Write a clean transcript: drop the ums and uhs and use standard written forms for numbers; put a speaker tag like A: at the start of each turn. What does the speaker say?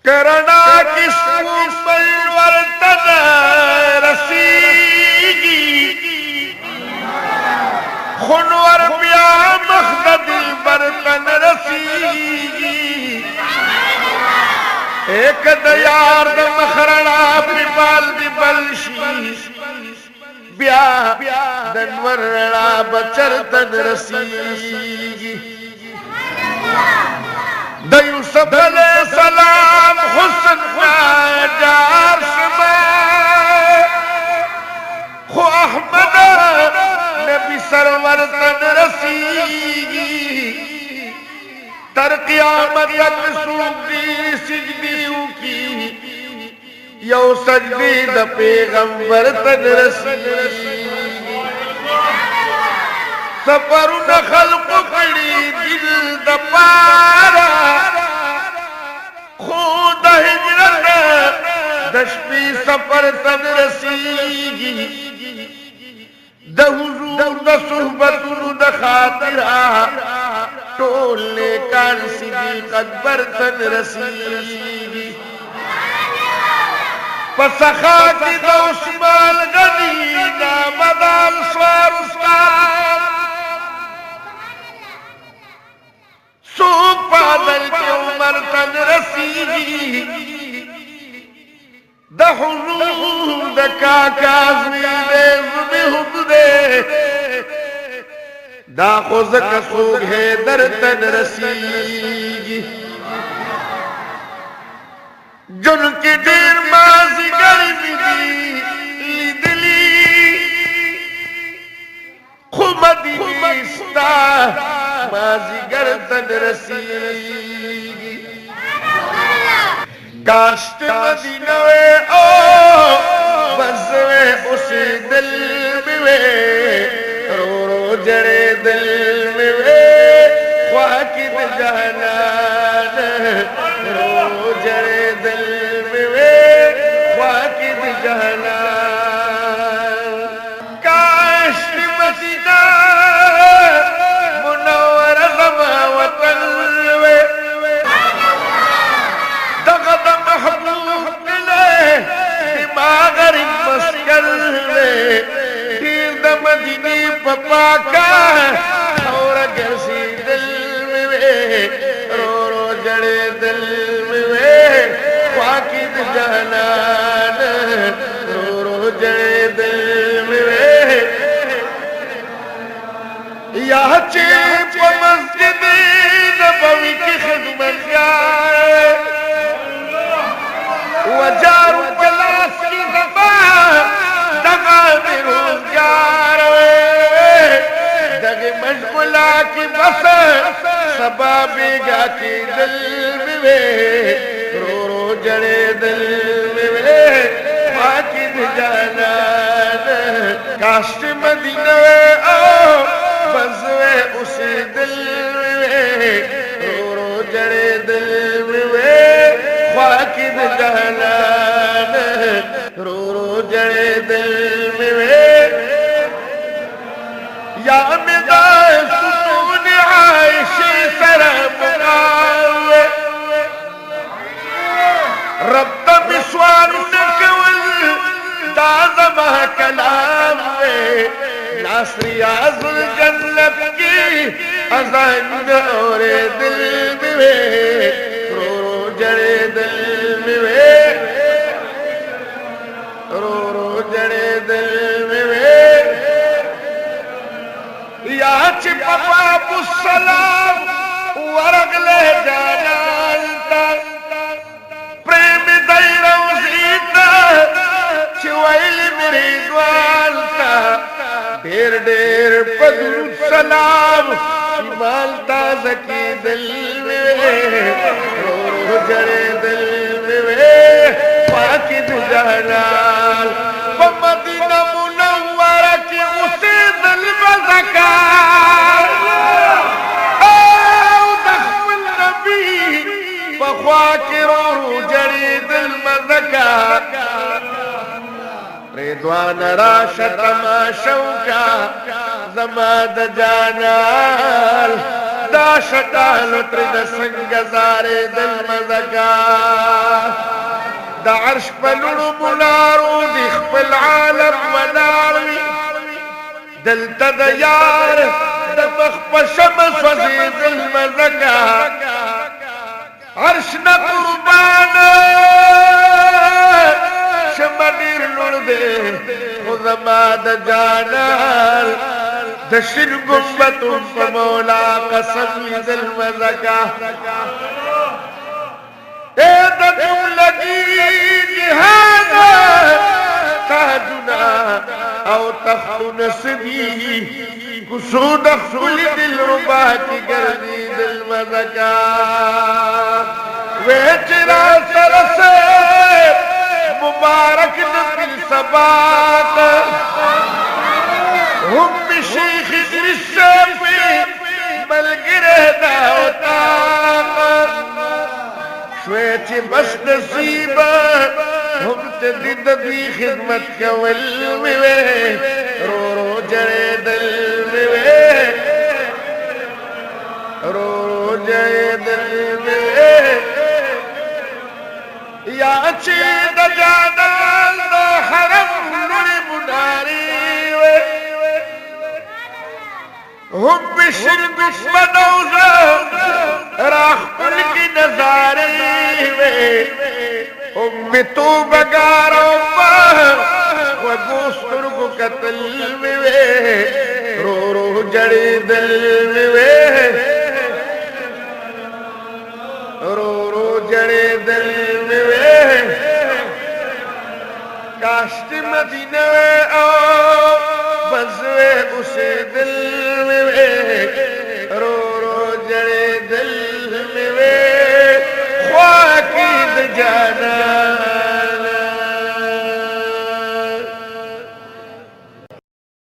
A: کرنا کس ورتن رسیگی خنور بیا مخدد برتن رسیگی ایک دیار دمخرنا پربال دی بلشی بیا دنورنا بچرتن رسیگی دا یوسف علیہ السلام حسن جار شما خو احمد نبی سرور تن رسیگی تر قیامت تک سوگی سجدیوں کی یو سجدی دا پیغمبر تن رسیگی سفرون خلق کڑی دل دا پارا خود ہجرت دشپی سفر تن رسیگی دا حضور دا صحبتون دا خاطرہ ٹولنے کان صدیق اکبر تن رسیگی پسخا کی دا عثمان غنی نامدال سوار اسلام سوک پادل کے عمر تن رسیگی دا حضور دا کاکا زویلے زبی حضرے دا خوزک سوک حیدر تن رسیگی جن کی دیر مازی گرمی دی دلی خمدی ستا مازی گردن رسیگی کاشت مدینوے او بزوے اسی دل میں رو رو جڑے دل میں خواکد جہنان رو جڑے دل میں خواکد جہنان کاشت مدینہ منور زما وطن دغد محبوب لے دماغر مسکر لے دیر دا مدینی پپاکا اور گرسی دل میں رو رو جڑے دل میں خواکد جہنان رو رو جڑے دل میں یا چیپ مسجد نبوی کی خدمت جائے وجار کلاس کی زبان دغا بیروزگار دغ مشغلہ کی بس سبا بیگا کی دل میں رو رو جڑے دل میں خواکد جہنان کاشت مدینہ آؤ بزوے اسی دل میں رو رو جڑے دل میں خواکد جہنان رو رو جڑے دل میں یا مدائے ستون عائشی سر مقاوے رب تب سوال نکول دازمہ کلام میں ناصری آزل جنت کی ازان اور دل میں رو رو جڑے دل میں رو رو جڑے دل میں یا چپا باب السلام ورگ لے جانالتا پریم دائی روزیتا چوائل میری دوالتا دیر دیر پدر سلام شمالتا زکی دل میں رو رو جڑے دل میں خواکد جہنان مدینہ منورہ کی اسی دل میں زکار او دخل نبی بخواکر رو جڑے دل میں زکار ریدوان راشت ما شوکا زماد جانال دا شکالو ترد سنگزارے دل مزکا دا عرش پلڑو ملارو دیخ پل عالم وناروی دل تد یار دا مخ شمس وزی دل مزکا عرش نا قربانا شمدیر لڑ دے خودما دا جانار دشن گمبتوں پا مولا قسم دل مزکا اے دا تم لگی جہانا تاجنا او تخت نسبی کسود خل دل ربا کی گردی دل مزکا ویچرا سرسے مبارک نبی سباق ہم شیخ درشہ پہ ملگ رہنا ہوتا شویچ بس نصیبہ ہم تدید بھی خدمت کول میں رو رو جڑے دل میں رو رو جڑے دل میں یا چید جانال دا حرم لڑی مناری ہم بشر بشمدوزہ راہ پل کی نظاری ہم تو بگاروں پاہ و گوستر کو قتل میں رو رو جڑی دل میں رو رو جڑی دل میں کاشت مدینہ آؤ بزوے اسے دل میں رو رو جڑے دل میں خواقید جانا